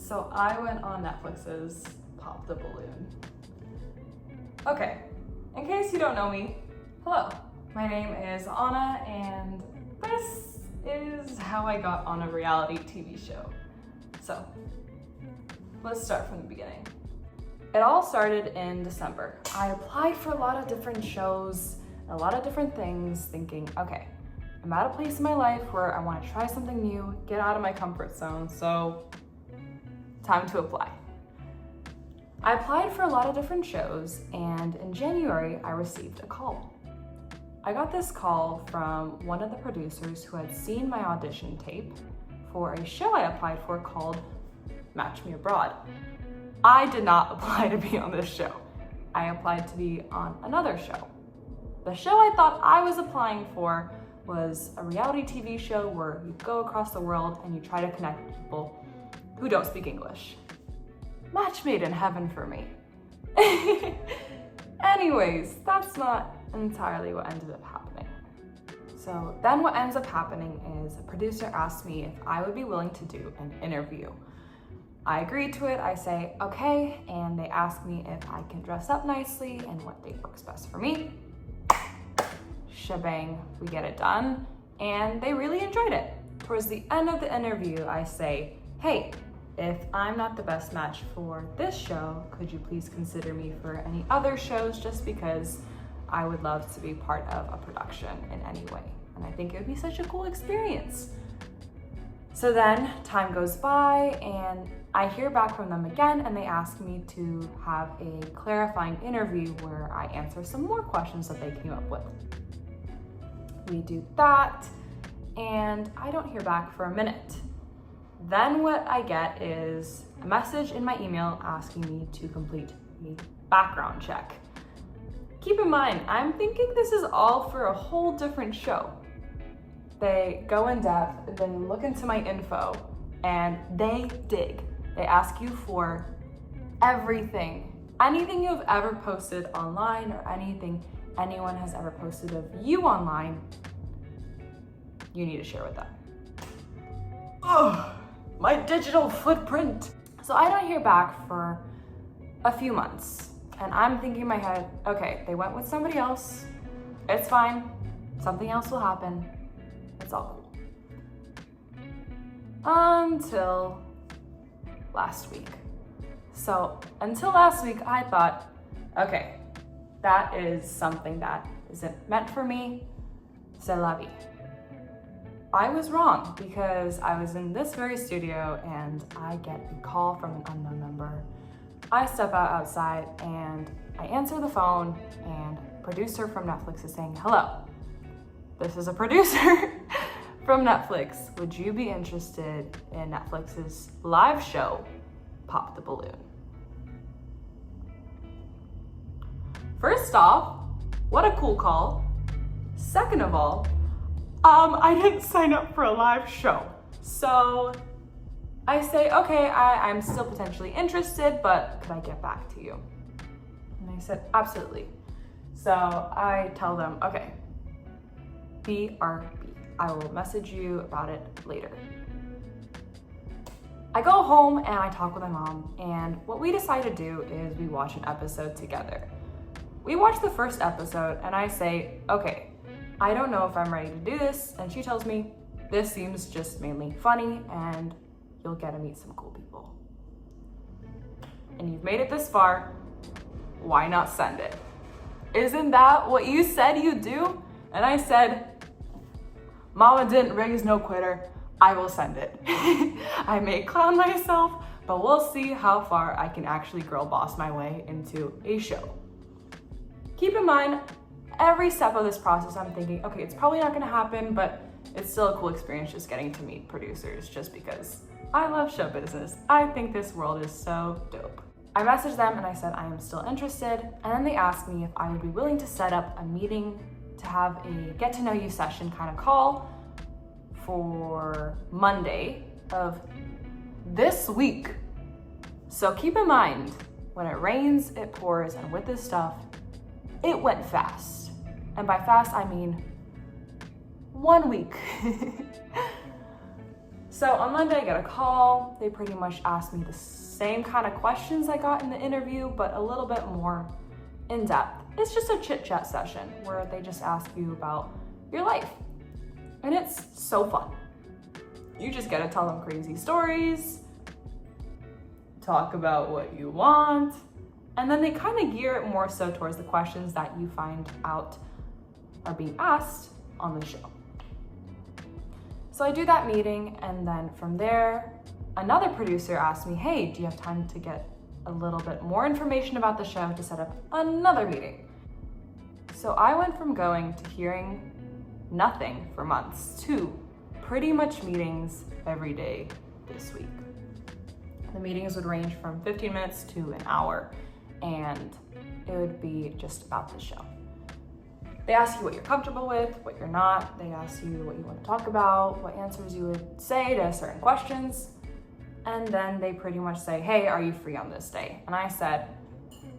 So I went on Netflix's Pop the Balloon. Okay, in case you don't know me, hello. My name is Anna, and this is how I got on a reality TV show. So, let's start from the beginning. It all started in December. I applied for a lot of different shows, a lot of different things, thinking, okay, I'm at a place in my life where I want to try something new, get out of my comfort zone, so time to apply. I applied for a lot of different shows, and in January, I received a call. I got this call from one of the producers who had seen my audition tape for a show I applied for called Match Me Abroad. I did not apply to be on this show. I applied to be on another show. The show I thought I was applying for was a reality TV show where you go across the world and you try to connect with people who don't speak English. Match made in heaven for me. Anyways, that's not entirely what ended up happening. So then what ends up happening is a producer asked me if I would be willing to do an interview. I agreed to it, I say, okay, and they ask me if I can dress up nicely and what date works best for me. Shebang, we get it done, and they really enjoyed it. Towards the end of the interview, I say, hey, if I'm not the best match for this show, could you please consider me for any other shows, just because I would love to be part of a production in any way. And I think it would be such a cool experience. So then time goes by and I hear back from them again, and they ask me to have a clarifying interview where I answer some more questions that they came up with. We do that, and I don't hear back for a minute. Then what I get is a message in my email asking me to complete a background check. Keep in mind, I'm thinking this is all for a whole different show. They go in depth, they look into my info, and they dig. They ask you for everything. Anything you've ever posted online or anything anyone has ever posted of you online, you need to share with them. Ugh, my digital footprint. So I don't hear back for a few months, and I'm thinking in my head, okay, they went with somebody else, it's fine, something else will happen, it's all cool. Until last week. So until last week, I thought, okay, that is something that isn't meant for me, c'est la vie. I was wrong, because I was in this very studio and I get a call from an unknown number. I step outside and I answer the phone, and a producer from Netflix is saying, hello, this is a producer from Netflix. Would you be interested in Netflix's live show, Pop the Balloon? First off, what a cool call. Second of all, I didn't sign up for a live show. So I say, okay, I'm still potentially interested, but could I get back to you? And they said, absolutely. So I tell them, okay, BRB. I will message you about it later. I go home and I talk with my mom, and what we decide to do is we watch an episode together. We watch the first episode and I say, okay, I don't know if I'm ready to do this. And she tells me, this seems just mainly funny and you'll get to meet some cool people. And you've made it this far, why not send it? Isn't that what you said you'd do? And I said, Mama didn't raise no quitter, I will send it. I may clown myself, but we'll see how far I can actually girl boss my way into a show. Keep in mind, every step of this process, I'm thinking, okay, it's probably not gonna happen, but it's still a cool experience just getting to meet producers, just because I love show business. I think this world is so dope. I messaged them and I said I am still interested, and then they asked me if I would be willing to set up a meeting to have a get to know you session kind of call for Monday of this week. So keep in mind, when it rains, it pours, and with this stuff, it went fast. And by fast, I mean 1 week. So on Monday, I get a call. They pretty much asked me the same kind of questions I got in the interview, but a little bit more in depth. It's just a chit chat session where they just ask you about your life. And it's so fun. You just get to tell them crazy stories, talk about what you want, and then they kind of gear it more so towards the questions that you find out are being asked on the show. So I do that meeting, and then from there, another producer asked me, hey, do you have time to get a little bit more information about the show to set up another meeting? So I went from going to hearing nothing for months to pretty much meetings every day this week. The meetings would range from 15 minutes to an hour, and it would be just about the show. They ask you what you're comfortable with, what you're not. They ask you what you want to talk about, what answers you would say to certain questions. And then they pretty much say, hey, are you free on this day? And I said,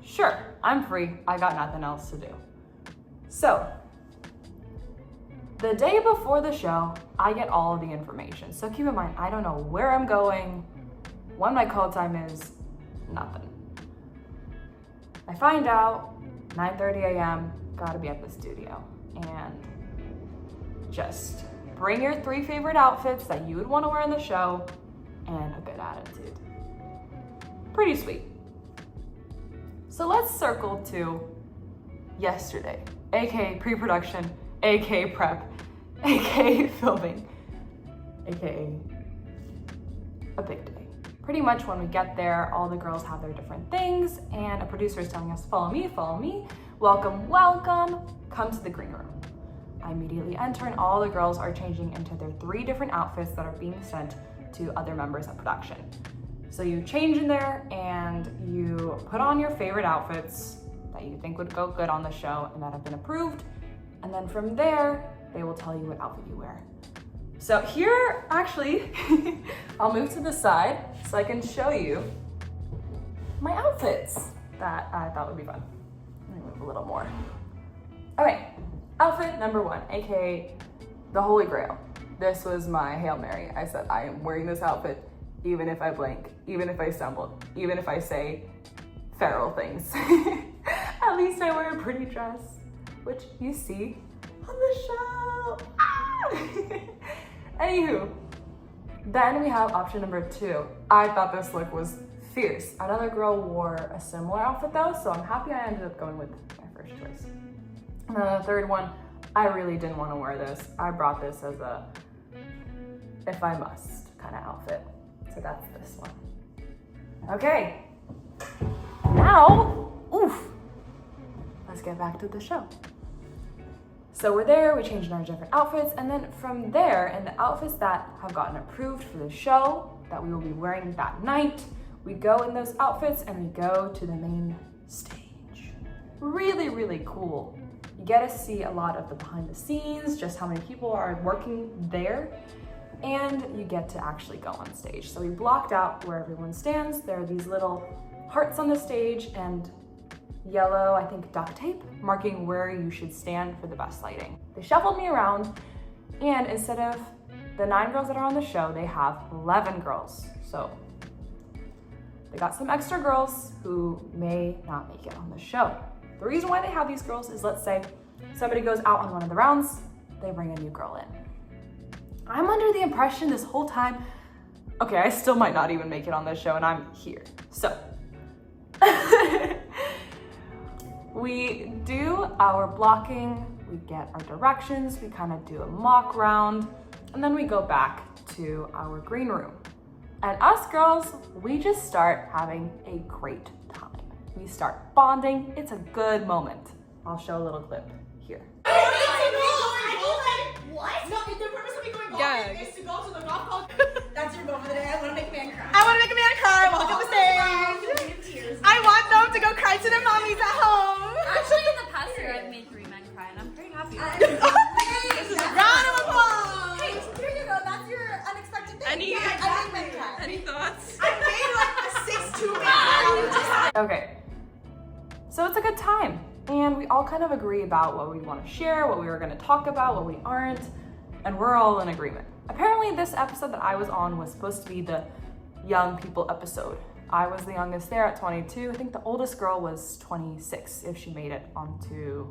sure, I'm free. I got nothing else to do. So the day before the show, I get all of the information. So keep in mind, I don't know where I'm going, when my call time is, nothing. I find out 9:30 a.m., gotta be at the studio, and just bring your 3 favorite outfits that you would want to wear in the show and a good attitude. Pretty sweet. So let's circle to yesterday, aka pre-production, aka prep, aka filming, aka a big day. Pretty much when we get there, all the girls have their different things, and a producer is telling us, follow me, welcome, welcome, come to the green room. I immediately enter, and all the girls are changing into their 3 different outfits that are being sent to other members of production. So you change in there, and you put on your favorite outfits that you think would go good on the show and that have been approved, and then from there, they will tell you what outfit you wear. So here, actually, I'll move to the side so I can show you my outfits that I thought would be fun. Let me move a little more. Okay, outfit number 1, aka the Holy Grail. This was my Hail Mary. I said, I am wearing this outfit even if I blank, even if I stumble, even if I say feral things. At least I wear a pretty dress, which you see on the show. Anywho, then we have option number 2. I thought this look was fierce. Another girl wore a similar outfit though, so I'm happy I ended up going with my first choice. And then the third one, I really didn't want to wear this. I brought this as a if I must kind of outfit. So that's this one. Okay, now, let's get back to the show. So we're there, we changed our different outfits, and then from there, in the outfits that have gotten approved for the show, that we will be wearing that night, we go in those outfits and we go to the main stage. Really, really cool. You get to see a lot of the behind the scenes, just how many people are working there, and you get to actually go on stage. So we blocked out where everyone stands. There are these little hearts on the stage and yellow, I think, duct tape marking where you should stand for the best lighting. They shuffled me around, and instead of the 9 girls that are on the show, they have 11 girls. So they got some extra girls who may not make it on the show. The reason why they have these girls is, let's say somebody goes out on one of the rounds, they bring a new girl in. I'm under the impression this whole time, okay, I still might not even make it on this show, and I'm here. So we do our blocking, we get our directions, we kind of do a mock round, and then we go back to our green room. And us girls, we just start having a great time. We start bonding. It's a good moment. I'll show a little clip here. What? No, the purpose of me going golfing is to go to the golf course. That's your moment of the day. I want to make a man cry. I want to make a man cry. Walk up the stage. I want them to go cry to their mommies at home. Actually, in the past year, I've made 3 men cry, and I'm pretty happy. Round of applause. Hey, here you go. That's your unexpected thing. Any thoughts? I made like a 6'2" man. Okay, so it's a good time. And we all kind of agree about what we want to share, what we were going to talk about, what we aren't, and we're all in agreement. Apparently this episode that I was on was supposed to be the young people episode. I was the youngest there at 22. I think the oldest girl was 26 if she made it onto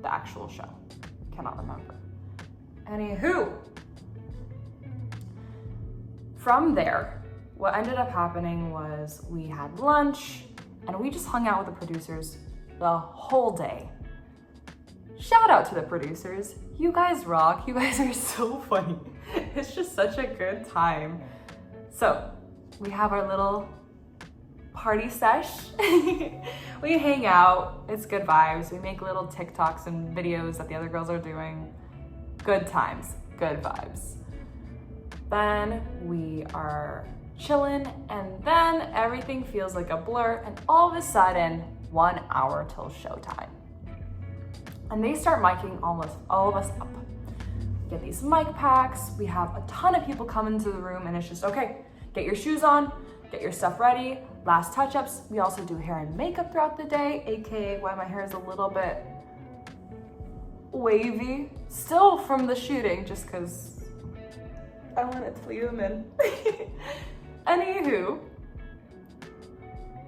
the actual show. Cannot remember. Anywho, from there, what ended up happening was we had lunch and we just hung out with the producers the whole day. Shout out to the producers. You guys rock. You guys are so funny. It's just such a good time. So we have our little party sesh. We hang out. It's good vibes. We make little TikToks and videos that the other girls are doing. Good times, good vibes. Then we are chilling, and then everything feels like a blur, and all of a sudden, 1 hour till showtime. And they start miking almost all of us up. We get these mic packs, we have a ton of people come into the room, and it's just, okay, get your shoes on, get your stuff ready, last touch-ups. We also do hair and makeup throughout the day, aka why my hair is a little bit wavy. Still from the shooting, just because I wanted to leave them in. Anywho,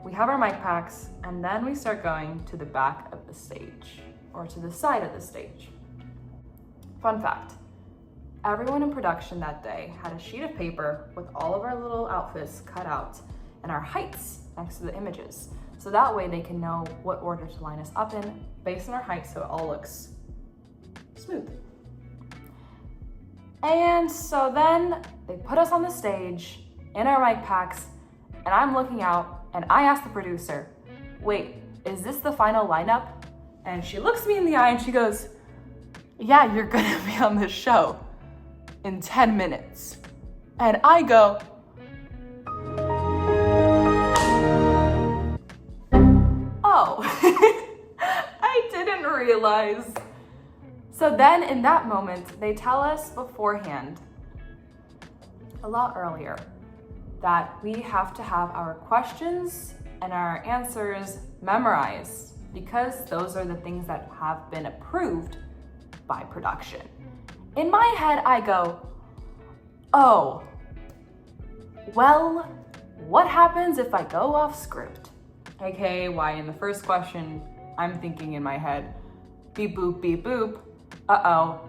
we have our mic packs, and then we start going to the back of the stage, or to the side of the stage. Fun fact, everyone in production that day had a sheet of paper with all of our little outfits cut out and our heights next to the images. So that way they can know what order to line us up in based on our height, so it all looks smooth. And so then they put us on the stage in our mic packs, and I'm looking out and I asked the producer, wait, is this the final lineup? And she looks me in the eye and she goes, yeah, you're gonna be on this show in 10 minutes. And I go, oh, I didn't realize. So then in that moment, they tell us beforehand, a lot earlier, that we have to have our questions and our answers memorized because those are the things that have been approved by production. In my head, I go, oh, well, what happens if I go off script? AKA why in the first question, I'm thinking in my head, beep boop, beep boop. Uh-oh,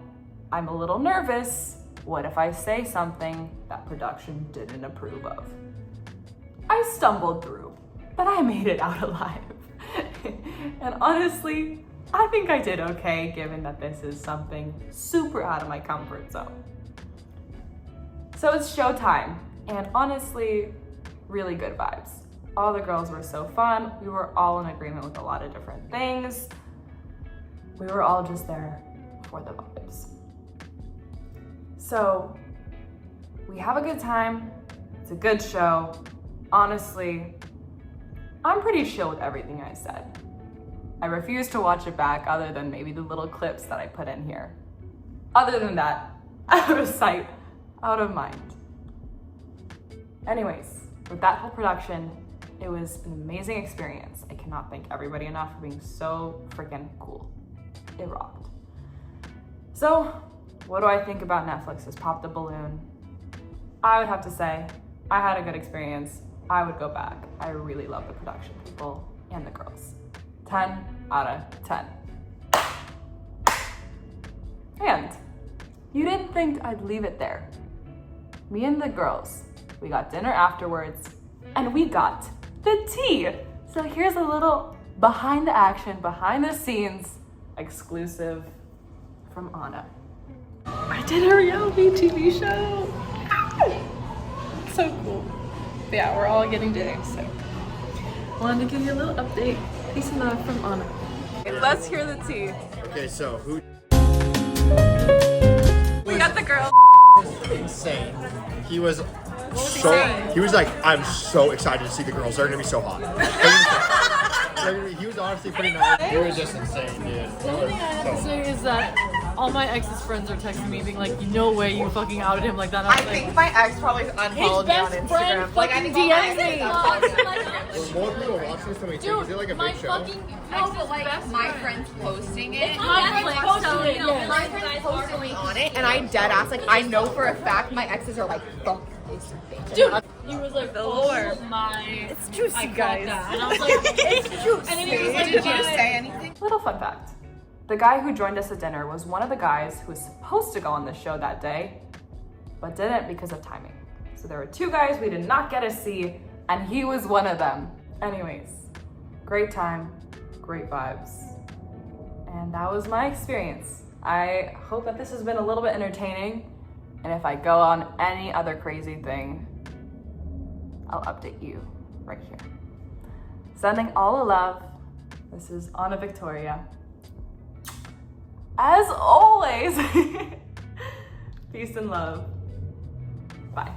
I'm a little nervous. What if I say something that production didn't approve of? I stumbled through, but I made it out alive. And honestly, I think I did okay given that this is something super out of my comfort zone. So it's showtime, and honestly, really good vibes. All the girls were so fun. We were all in agreement with a lot of different things. We were all just there for the vibes. So we have a good time. It's a good show. Honestly, I'm pretty chill with everything I said. I refuse to watch it back other than maybe the little clips that I put in here. Other than that, out of sight, out of mind. Anyways, with that whole production, it was an amazing experience. I cannot thank everybody enough for being so freaking cool. It rocked. So, what do I think about Netflix's Pop the Balloon? I would have to say, I had a good experience. I would go back. I really love the production people and the girls. 10 out of 10. And you didn't think I'd leave it there. Me and the girls, we got dinner afterwards, and we got the tea. So here's a little behind the action, behind the scenes exclusive from Anna. I did a reality TV show. So cool. But yeah, we're all getting dinner, so wanted to give you a little update. Peace and love from Anna. Let's hear the tea. Okay, so who? We got the girl. Insane. He was so. He was like, I'm so excited to see the girls. They're gonna be so hot. He was honestly pretty nice. He was just insane, dude. The only thing I have to say is that all my ex's friends are texting me being like, no way you fucking outed him like that. And I I was like, think my ex probably unfollowed me on best friend Instagram. Like I fucking think all my DM'd exes me. unfollowed me. More people watch this than we think. Is it like a my big show? fucking No, but like my friends posting it. my friends posted it. Yeah. My friends posted me on it, and I dead ass like I know for a fact my exes are like, fuck this bitch. Dude, he was like, oh my. It's juicy, guys. And I was like, it's juicy. And then he was like, Did you say anything? Little fun fact. The guy who joined us at dinner was one of the guys who was supposed to go on the show that day, but didn't because of timing. So there were 2 guys we did not get to see, and he was one of them. Anyways, great time, great vibes. And that was my experience. I hope that this has been a little bit entertaining, and if I go on any other crazy thing, I'll update you right here. Sending all the love. This is Anna Victoria. As always, peace and love. Bye.